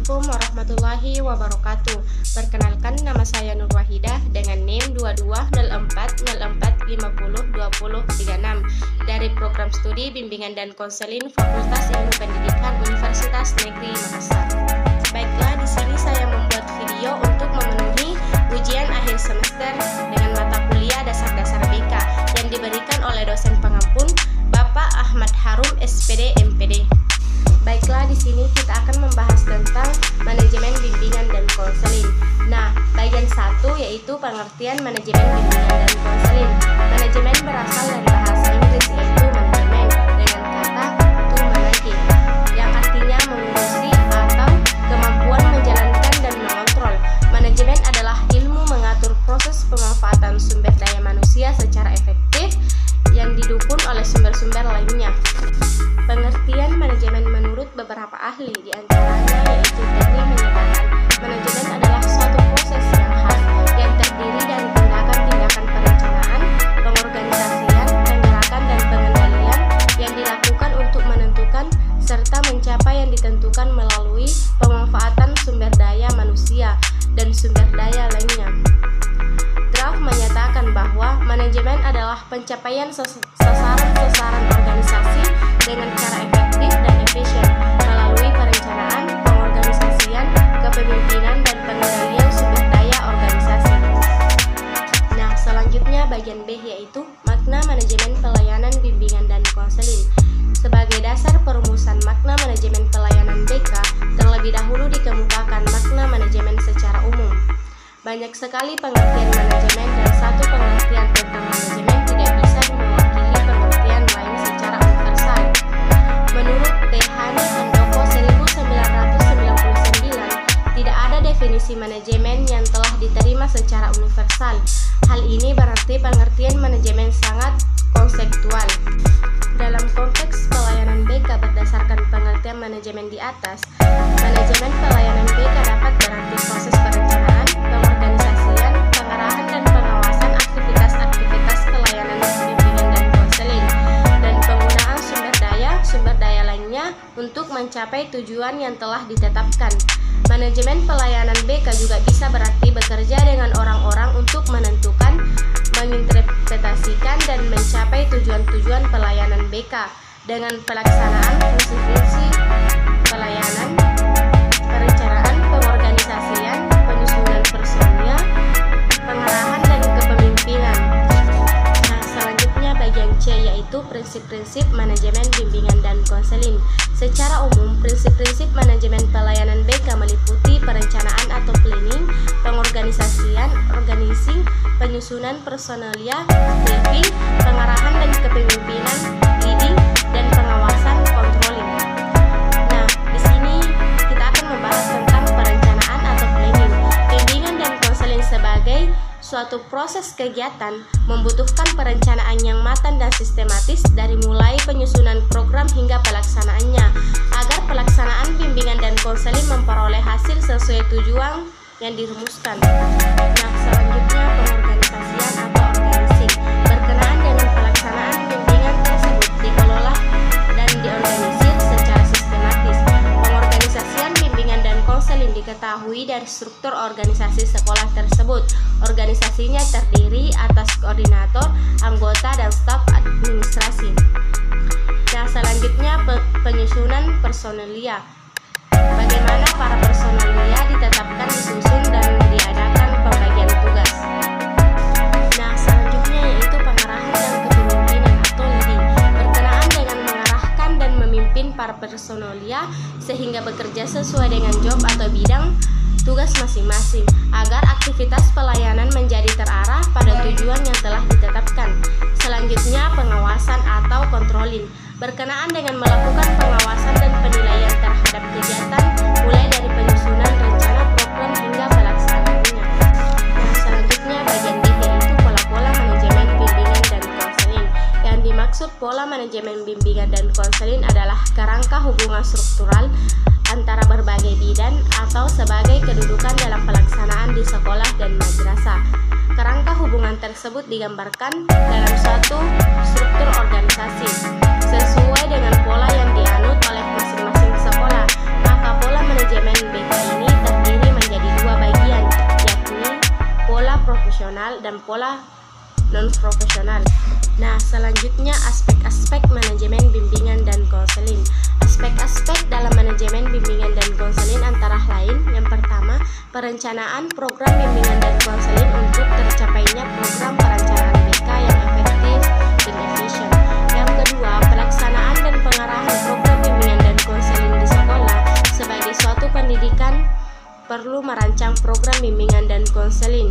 Assalamualaikum warahmatullahi wabarakatuh. Perkenalkan, nama saya Nur Wahidah dengan NIM 220404502036 dari Program Studi Bimbingan dan Konseling Fakultas Ilmu Pendidikan Universitas Negeri Makassar. Baiklah, di sini saya membuat video untuk memenuhi ujian akhir semester dengan mata kuliah dasar-dasar BK yang diberikan oleh dosen pengampun Bapak Ahmad Harum SPD MPD. Baiklah, di sini kita akan membahas tentang manajemen bimbingan dan konseling. Nah, bagian 1 yaitu pengertian manajemen bimbingan dan konseling. Manajemen berasal dari bahasa Inggris yaitu manajemen dengan kata to manage, yang artinya mengurusi atau kemampuan menjalankan dan mengontrol. Manajemen adalah ilmu mengatur proses pemanfaatan sumber daya manusia secara efektif yang didukung oleh sumber-sumber lainnya. Pengertian manajemen menurut beberapa ahli, diantaranya yaitu Bernie menyatakan manajemen adalah suatu proses yang khas yang terdiri dari tindakan-tindakan perencanaan, pengorganisasian, penggerakan, dan pengendalian yang dilakukan untuk menentukan serta mencapai yang ditentukan melalui pemanfaatan sumber daya manusia dan sumber daya lainnya. Draft menyatakan bahwa manajemen adalah pencapaian sasaran-sasaran organisasi dengan cara efektif dan efisien melalui perencanaan, pengorganisasian, kepemimpinan, dan pengendalian sumber daya organisasi. Nah, selanjutnya bagian B yaitu makna manajemen pelayanan bimbingan dan konseling. Sebagai dasar perumusan makna manajemen pelayanan BK, terlebih dahulu dikemukakan makna manajemen secara umum. Banyak sekali pengertian manajemen dan satu pengertian tentang manajemen tidak bisa mewakili pengertian lain secara universal. Menurut Tehani Handoko 1999, tidak ada definisi manajemen yang telah diterima secara universal. Hal ini berarti pengertian manajemen sangat konseptual. Dalam konteks pelayanan BK berdasarkan pengertian manajemen di atas, manajemen pelayanan BK dapat berarti proses perencanaan, pengorganisasian, pengarahan, dan pengawasan aktivitas-aktivitas pelayanan bimbingan dan konseling, dan penggunaan sumber daya lainnya untuk mencapai tujuan yang telah ditetapkan. Manajemen pelayanan BK juga bisa berarti bekerja dengan orang-orang untuk menentukan, menginterpretasikan, dan mencapai tujuan-tujuan pelayanan BK dengan pelaksanaan fungsi-fungsi pelayanan, perencanaan, pengorganisasian, penyusunan personil, pengarahan, dan kepemimpinan. Nah, selanjutnya bagian C yaitu prinsip-prinsip manajemen bimbingan dan konseling. Secara umum, prinsip-prinsip manajemen pelayanan BK meliputi perencanaan atau planning, pengorganisasian, organizing, penyusunan personalia, briefing, pengarahan dan kepemimpinan, leading, dan pengawasan, controlling. Nah, di sini kita akan membahas tentang perencanaan atau planning. Bimbingan dan konseling sebagai suatu proses kegiatan membutuhkan perencanaan yang matang dan sistematis dari mulai penyusunan program hingga pelaksanaannya, agar pelaksanaan bimbingan dan konseling memperoleh hasil sesuai tujuan yang dirumuskan. Nah, selanjutnya pengorganisasian atau organizing. Berkenaan dengan pelaksanaan bimbingan tersebut dikelola dan diorganisir secara sistematis. Pengorganisasian bimbingan dan konseling diketahui dari struktur organisasi sekolah tersebut. Organisasinya terdiri atas koordinator, anggota, dan staf administrasi. Nah, selanjutnya penyusunan personalia. Bagaimana para personalia ditetapkan, disusun, dan diadakan pembagian tugas. Nah, selanjutnya yaitu pengarahan dan kepemimpinan atau leading. Berkenaan dengan mengarahkan dan memimpin para personalia sehingga bekerja sesuai dengan job atau bidang tugas masing-masing, agar aktivitas pelayanan menjadi terarah pada tujuan yang telah ditetapkan. Selanjutnya pengawasan atau controlling. Berkenaan dengan melakukan pengawasan dan penilaian terhadap kegiatan mulai dari penyusunan rencana program hingga pelaksanaannya. Nah, selanjutnya bagian D yaitu pola-pola manajemen bimbingan dan konseling. Yang dimaksud pola manajemen bimbingan dan konseling adalah kerangka hubungan struktural antara berbagai bidang atau sebagai kedudukan dalam pelaksanaan di sekolah dan madrasah. Kerangka hubungan tersebut digambarkan dalam suatu struktur organisasi sesuai dengan pola yang dianut oleh masing-masing sekolah. Maka pola manajemen BK dan pola non-profesional. Nah, selanjutnya aspek-aspek manajemen bimbingan dan konseling. Aspek-aspek dalam manajemen bimbingan dan konseling antara lain: yang pertama, perencanaan program bimbingan dan konseling untuk tercapainya program perencanaan BK yang efektif dan efisien. Yang kedua, pelaksanaan dan pengarahan program bimbingan dan konseling di sekolah. Sebagai suatu pendidikan perlu merancang program bimbingan dan konseling.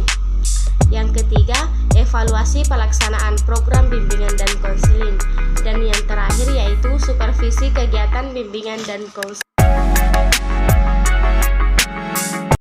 Yang ketiga, evaluasi pelaksanaan program bimbingan dan konseling. Dan yang terakhir yaitu supervisi kegiatan bimbingan dan konseling.